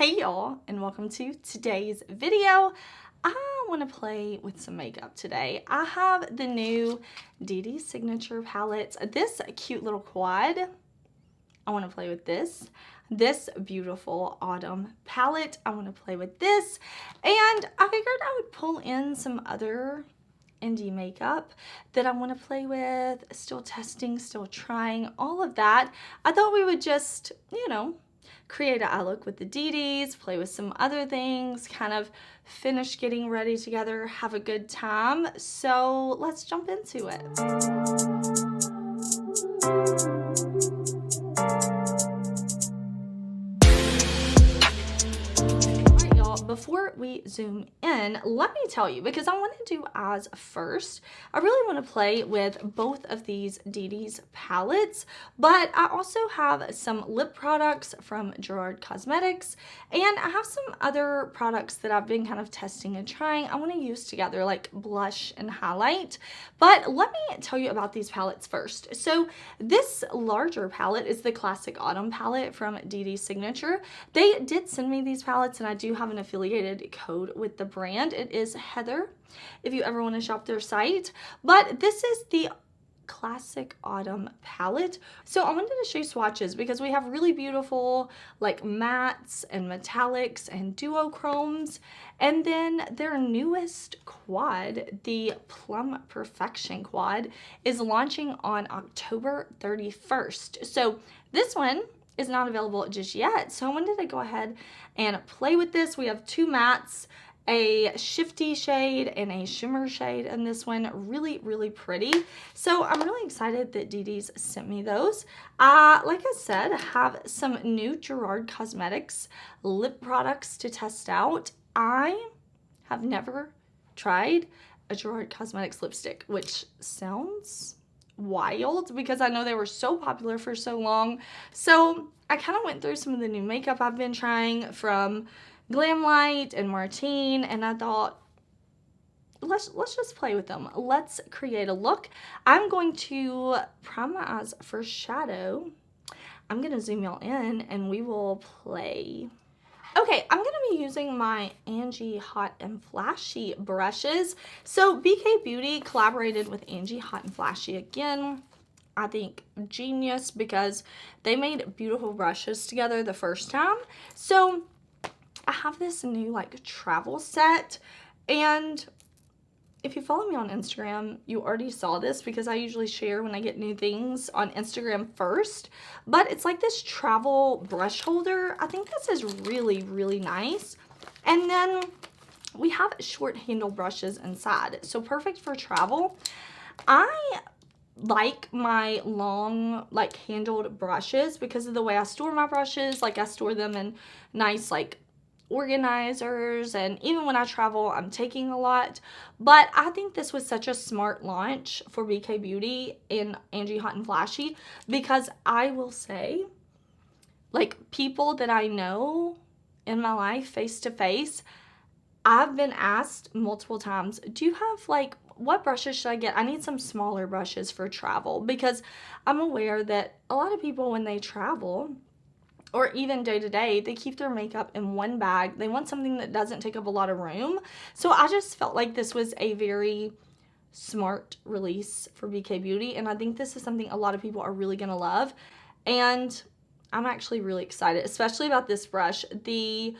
Hey y'all, and welcome to today's video. I want to play with some makeup today. I have the new DeDe's signature palettes. This cute little quad. I want to play with this. This beautiful autumn palette. I want to play with this. And I figured I would pull in some other indie makeup that I want to play with. Still testing, still trying, all of that. I thought we would just, create a eye look with the DeDe's, play with some other things, kind of finish getting ready together, have a good time. So let's jump into it. Before we zoom in, let me tell you, because I want to do eyes first, I really want to play with both of these DeDe's palettes, but I also have some lip products from Gerard Cosmetics, and I have some other products that I've been kind of testing and trying. I want to use together like blush and highlight, but let me tell you about these palettes first. So this larger palette is the Classic Autumn palette from DeDe's Signature. They did send me these palettes, and I do have an affiliated code with the brand. It is Heather if you ever want to shop their site. But this is the Classic Autumn palette. So I wanted to show you swatches because we have really beautiful like mattes and metallics and duochromes. And then their newest quad, the Plum Perfection quad, is launching on October 31st. So this one is not available just yet. So I wanted to go ahead and play with this. We have two mattes, a shifty shade and a shimmer shade, and this one really, really pretty. So I'm really excited that DeDe's sent me those. Like I said, have some new Gerard Cosmetics lip products to test out. I have never tried a Gerard Cosmetics lipstick, which sounds wild because I know they were so popular for so long. So I kind of went through some of the new makeup I've been trying from Glamlight and Martine, and I thought, let's just play with them. Let's create a look. I'm going to prime my eyes for shadow. I'm going to zoom y'all in and we will play. Okay, I'm going to be using my Angie Hot and Flashy brushes. So BK Beauty collaborated with Angie Hot and Flashy again. I think genius because they made beautiful brushes together the first time. So I have this new like travel set, and if you follow me on Instagram, you already saw this because I usually share when I get new things on Instagram first. But it's like this travel brush holder. I think this is really, really nice. And then we have short handle brushes inside. So perfect for travel. I like my long like handled brushes because of the way I store my brushes. Like I store them in nice like organizers, and even when I travel I'm taking a lot. But I think this was such a smart launch for BK Beauty and Angie Hot and Flashy because I will say, like, people that I know in my life face to face, I've been asked multiple times, do you have like, what brushes should I get? I need some smaller brushes for travel, because I'm aware that a lot of people when they travel or even day to day, they keep their makeup in one bag. They want something that doesn't take up a lot of room. So I just felt like this was a very smart release for BK Beauty. And I think this is something a lot of people are really going to love. And I'm actually really excited, especially about this brush, the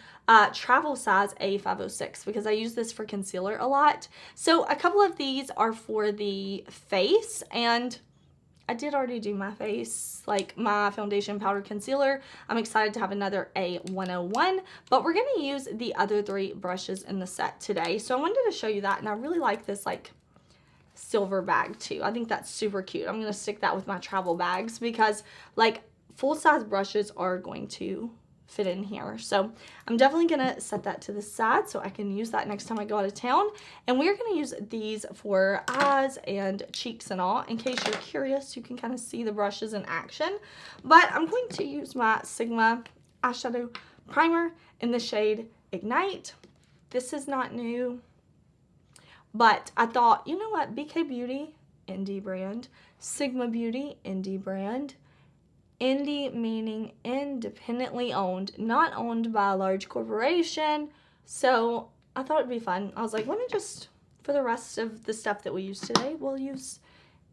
travel size A506, because I use this for concealer a lot. So a couple of these are for the face, and I did already do my face, like my foundation, powder, concealer. I'm excited to have another A101, but we're going to use the other three brushes in the set today. So I wanted to show you that, and I really like this like silver bag too. I think that's super cute. I'm going to stick that with my travel bags because like full-size brushes are going to fit in here. So I'm definitely going to set that to the side so I can use that next time I go out of town. And we're going to use these for eyes and cheeks and all. In case you're curious, you can kind of see the brushes in action. But I'm going to use my Sigma eyeshadow primer in the shade Ignite. This is not new, but I thought, you know what, BK Beauty, indie brand, Sigma Beauty, indie brand, Indie meaning independently owned, not owned by a large corporation. So I thought it'd be fun. I was like, let me just, for the rest of the stuff that we use today, we'll use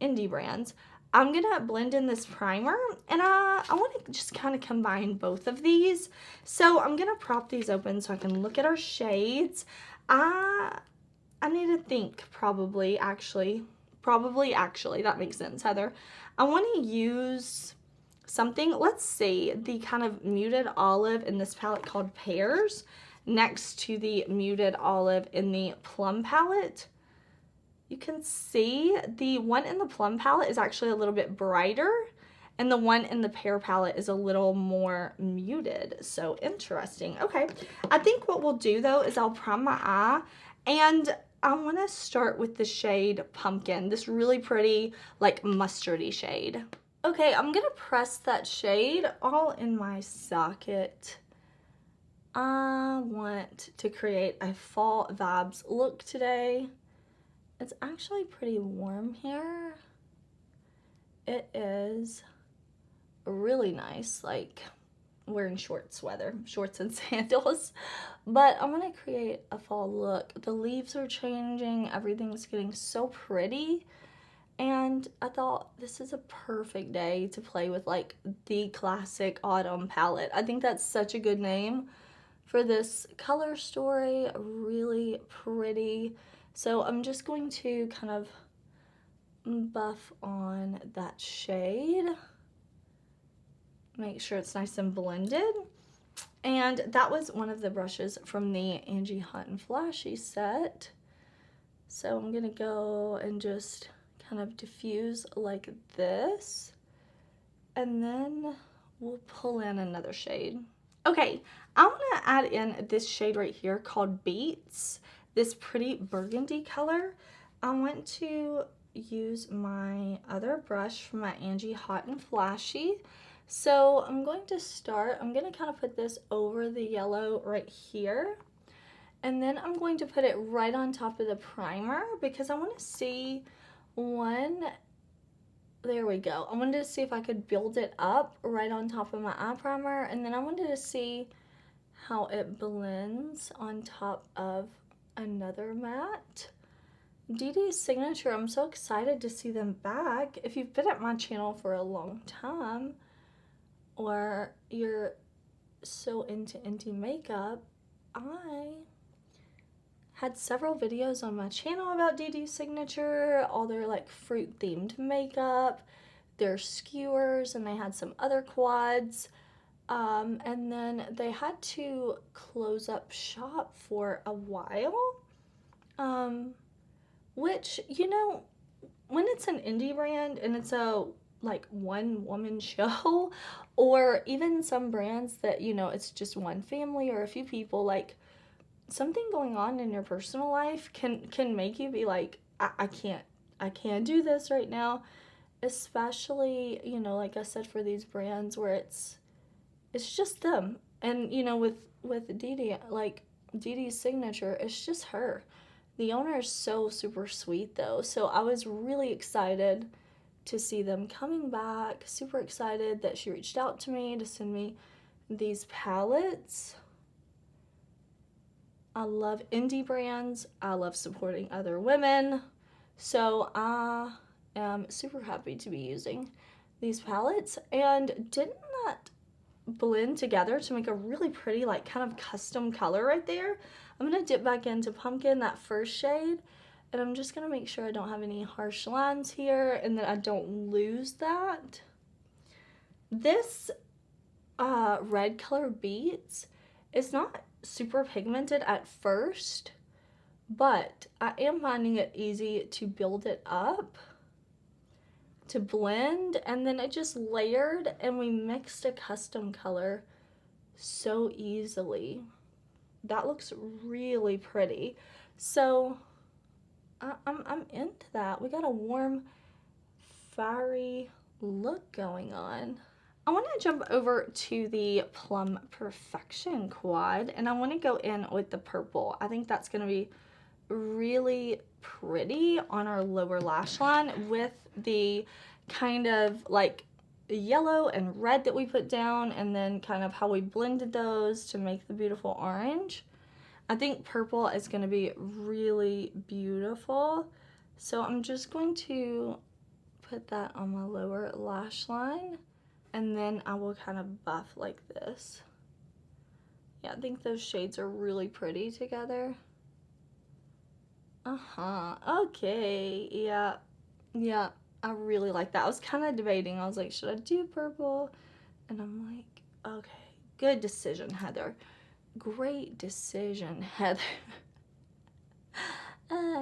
indie brands. I'm gonna blend in this primer, and I want to just kind of combine both of these. So I'm gonna prop these open so I can look at our shades. I need to think probably actually, that makes sense, Heather. I want to use something, let's see, the kind of muted olive in this palette called Pears next to the muted olive in the Plum palette. You can see the one in the Plum palette is actually a little bit brighter, and the one in the Pear palette is a little more muted. So interesting. Okay, I think what we'll do though is I'll prime my eye, and I want to start with the shade Pumpkin, this really pretty like mustardy shade. Okay, I'm gonna press that shade all in my socket. I want to create a fall vibes look today. It's actually pretty warm here. It is really nice, like wearing shorts weather, shorts and sandals. But I'm gonna create a fall look. The leaves are changing, everything's getting so pretty. And I thought this is a perfect day to play with like the classic autumn palette. I think that's such a good name for this color story, really pretty. So I'm just going to kind of buff on that shade. Make sure it's nice and blended. And that was one of the brushes from the Angie Hot and Flashy set. So I'm gonna go and just kind of diffuse like this. And then we'll pull in another shade. Okay, I wanna add in this shade right here called Beets. This pretty burgundy color. I want to use my other brush from my Angie Hot and Flashy. So I'm going to start, I'm gonna kind of put this over the yellow right here. And then I'm going to put it right on top of the primer because I want to see one, there we go. I wanted to see if I could build it up right on top of my eye primer. And then I wanted to see how it blends on top of another matte. DeDe's Signature, I'm so excited to see them back. If you've been at my channel for a long time, or you're so into indie makeup, I had several videos on my channel about DeDe's Signature, all their like fruit themed makeup, their skewers, and they had some other quads. And then they had to close up shop for a while, which, you know, when it's an indie brand and it's a like one woman show, or even some brands that, you know, it's just one family or a few people, like something going on in your personal life can make you be like, I can't do this right now, especially, you know, like I said, for these brands where it's just them. And, you know, with DeDe, like DeDe's Signature, it's just her. The owner is so super sweet though. So I was really excited to see them coming back. Super excited that she reached out to me to send me these palettes. I love indie brands. I love supporting other women. So I am super happy to be using these palettes. And didn't that blend together to make a really pretty, like, kind of custom color right there? I'm going to dip back into Pumpkin, that first shade, and I'm just going to make sure I don't have any harsh lines here and that I don't lose that. This red color Beets is not super pigmented at first, but I am finding it easy to build it up, to blend, and then it just layered and we mixed a custom color so easily. That looks really pretty. So I'm into that. We got a warm, fiery look going on. I want to jump over to the Plum Perfection quad, and I want to go in with the purple. I think that's going to be really pretty on our lower lash line with the kind of like yellow and red that we put down, and then kind of how we blended those to make the beautiful orange. I think purple is going to be really beautiful. So I'm just going to put that on my lower lash line, and then I will kind of buff like this. Yeah, I think those shades are really pretty together. Okay, yeah, I really like that. I was kind of debating. I was like, should I do purple? And I'm like, okay, good decision, Heather. Great decision, Heather.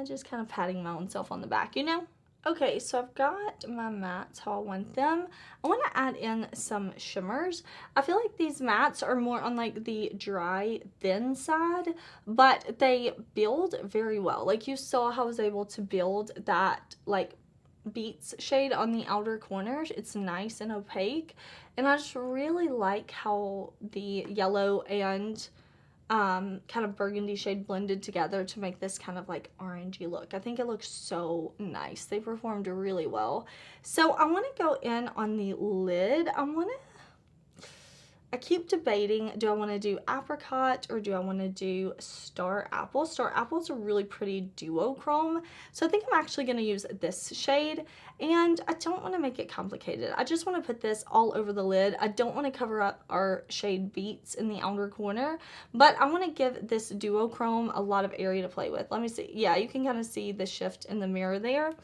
Just kind of patting my own self on the back, you know? Okay, so I've got my mattes how I want them. I want to add in some shimmers. I feel like these mattes are more on like the dry, thin side, but they build very well. Like you saw how I was able to build that like Beats shade on the outer corners. It's nice and opaque, and I just really like how the yellow and kind of burgundy shade blended together to make this kind of like orangey look. I think it looks so nice. They performed really well. So I want to go in on the lid. I keep debating, do I want to do apricot or do I want to do star apple? Star apple is a really pretty duochrome, so I think I'm actually going to use this shade, and I don't want to make it complicated. I just want to put this all over the lid. I don't want to cover up our shade Beats in the outer corner, but I want to give this duochrome a lot of area to play with. Let me see. Yeah, you can kind of see the shift in the mirror there.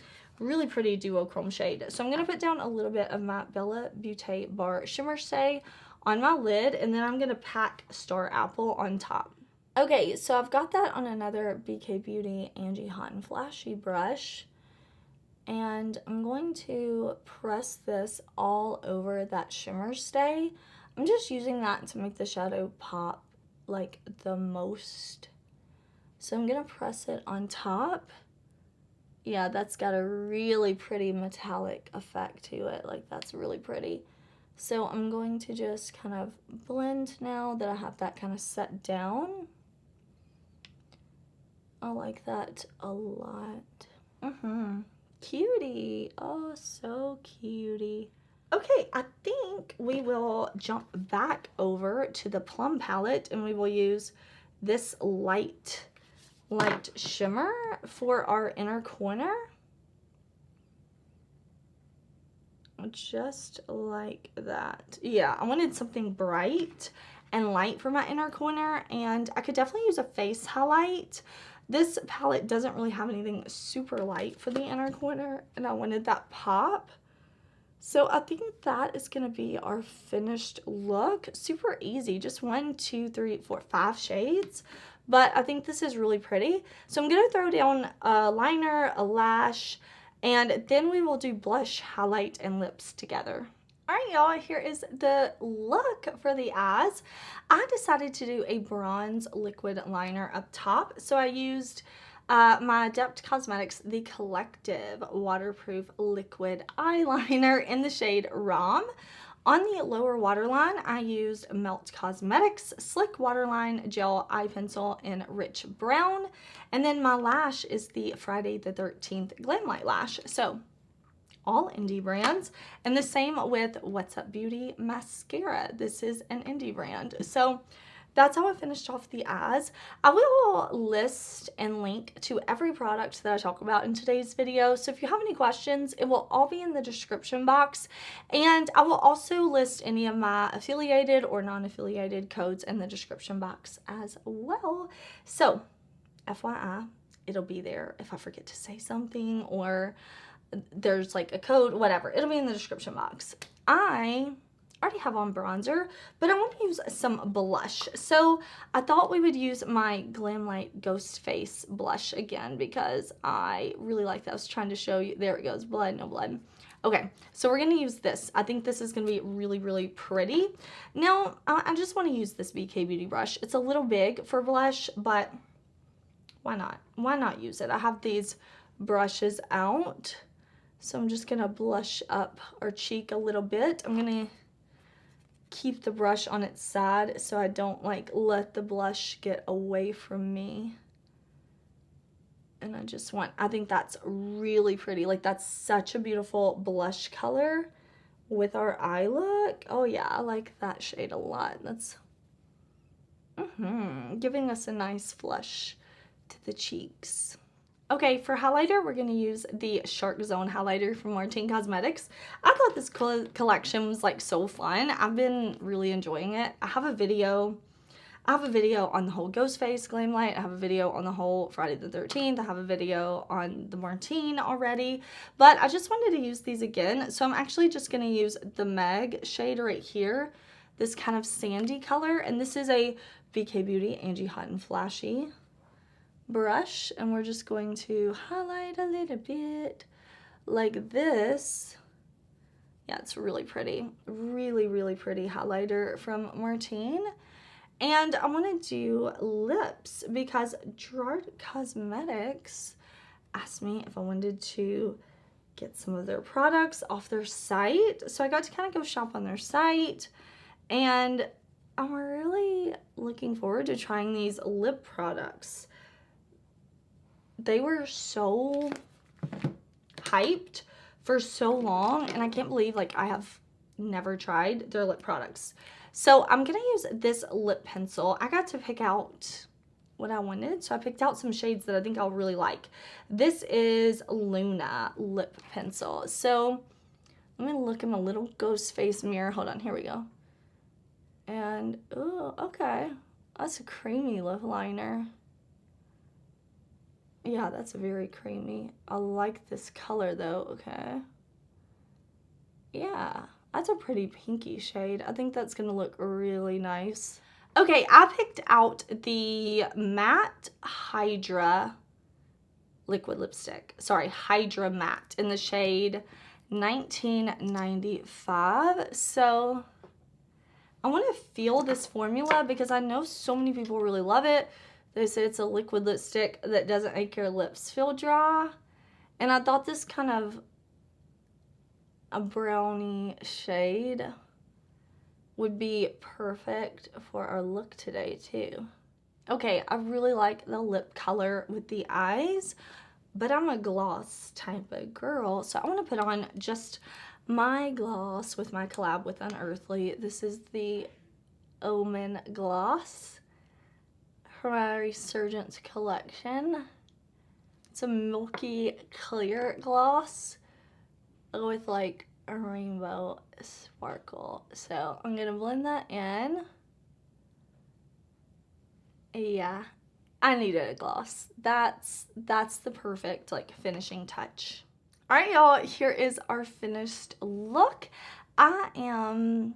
Really pretty duochrome shade. So I'm going to put down a little bit of my BellaBeauteBar Shimmer Stay on my lid, and then I'm going to pack Star Apple on top. Okay, so I've got that on another BK Beauty Angie Hot and Flashy brush, and I'm going to press this all over that Shimmer Stay. I'm just using that to make the shadow pop like the most. So I'm going to press it on top. Yeah, that's got a really pretty metallic effect to it. Like, that's really pretty. So I'm going to just kind of blend now that I have that kind of set down. I like that a lot. Cutie. Oh, so cutie. Okay, I think we will jump back over to the Plum palette, and we will use this light shimmer for our inner corner. Just like that. Yeah, I wanted something bright and light for my inner corner, and I could definitely use a face highlight. This palette doesn't really have anything super light for the inner corner, and I wanted that pop. So I think that is going to be our finished look. Super easy, just 1, 2, 3, 4, 5 shades. But I think this is really pretty. So I'm going to throw down a liner, a lash, and then we will do blush, highlight, and lips together. All right, y'all, here is the look for the eyes. I decided to do a bronze liquid liner up top. So I used my Adept Cosmetics The Collective Waterproof Liquid Eyeliner in the shade Rom. On the lower waterline, I used Melt Cosmetics Slick Waterline Gel Eye Pencil in Rich Brown. And then my lash is the Friday the 13th Glam Light Lash. So, all indie brands. And the same with What's Up Beauty Mascara. This is an indie brand. So, that's how I finished off the eyes. I will list and link to every product that I talk about in today's video. So if you have any questions, it will all be in the description box. And I will also list any of my affiliated or non-affiliated codes in the description box as well. So FYI, it'll be there if I forget to say something or there's like a code, whatever. It'll be in the description box. I already have on bronzer, but I want to use some blush. So I thought we would use my Glam Light Ghost Face blush again because I really like that. I was trying to show you. There it goes. Blood, no blood. Okay, so we're going to use this. I think this is going to be really, really pretty. Now, I just want to use this BK Beauty brush. It's a little big for blush, but why not? Why not use it? I have these brushes out, so I'm just going to blush up our cheek a little bit. I'm going to keep the brush on its side so I don't like let the blush get away from me. And I think that's really pretty. Like, that's such a beautiful blush color with our eye look. Oh yeah, I like that shade a lot. That's giving us a nice flush to the cheeks. Okay, for highlighter, we're going to use the Shark Zone highlighter from Martine Cosmetics. I thought this collection was like so fun. I've been really enjoying it. I have a video on the whole Ghost Face Glam Light. I have a video on the whole Friday the 13th. I have a video on the Martine already. But I just wanted to use these again. So I'm actually just going to use the Meg shade right here. This kind of sandy color. And this is a BK Beauty Angie Hot and Flashy brush. And we're just going to highlight a little bit like this. Yeah, it's really pretty. Really, really pretty highlighter from Martine. And I want to do lips because Gerard Cosmetics asked me if I wanted to get some of their products off their site. So I got to kind of go shop on their site. And I'm really looking forward to trying these lip products. They were so hyped for so long. And I can't believe like I have never tried their lip products. So I'm going to use this lip pencil. I got to pick out what I wanted. So I picked out some shades that I think I'll really like. This is Luna lip pencil. So let me look in my little ghost face mirror. Hold on, here we go. And, oh, okay. That's a creamy lip liner. Yeah, that's very creamy. I like this color though, okay. Yeah. That's a pretty pinky shade. I think that's going to look really nice. Okay, I picked out the Matte Hydra liquid lipstick. Sorry, Hydra Matte in the shade 1995. So I want to feel this formula because I know so many people really love it. They say it's a liquid lipstick that doesn't make your lips feel dry. And I thought this kind of a brownie shade would be perfect for our look today too. Okay, I really like the lip color with the eyes, but I'm a gloss type of girl, so I want to put on just my gloss with my collab with Unearthly. This is the Omen gloss from our Resurgence collection. It's a milky clear gloss with like a rainbow sparkle. So I'm gonna blend that in. Yeah, I needed a gloss. That's the perfect like finishing touch. All right, y'all, here is our finished look. I am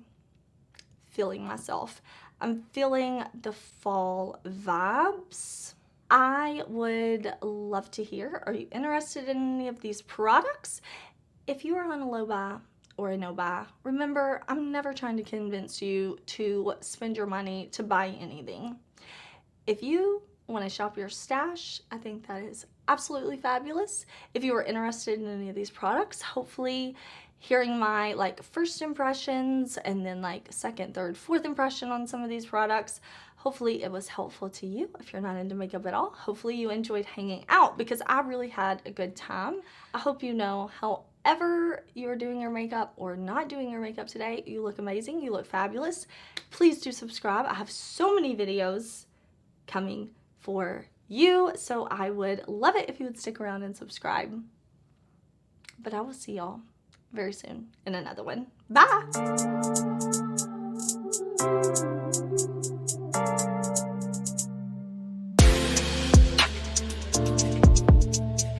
feeling myself. I'm feeling the fall vibes. I would love to hear, are you interested in any of these products? If you are on a low buy or a no buy, remember, I'm never trying to convince you to spend your money to buy anything. If you want to shop your stash, I think that is absolutely fabulous. If you are interested in any of these products, hopefully hearing my like first impressions and then like second, third, fourth impression on some of these products, hopefully it was helpful to you. If you're not into makeup at all, hopefully you enjoyed hanging out because I really had a good time. I hope you know however you're doing your makeup or not doing your makeup today, you look amazing, you look fabulous. Please do subscribe. I have so many videos coming for you, so I would love it if you would stick around and subscribe. But I will see y'all very soon in another one. Bye!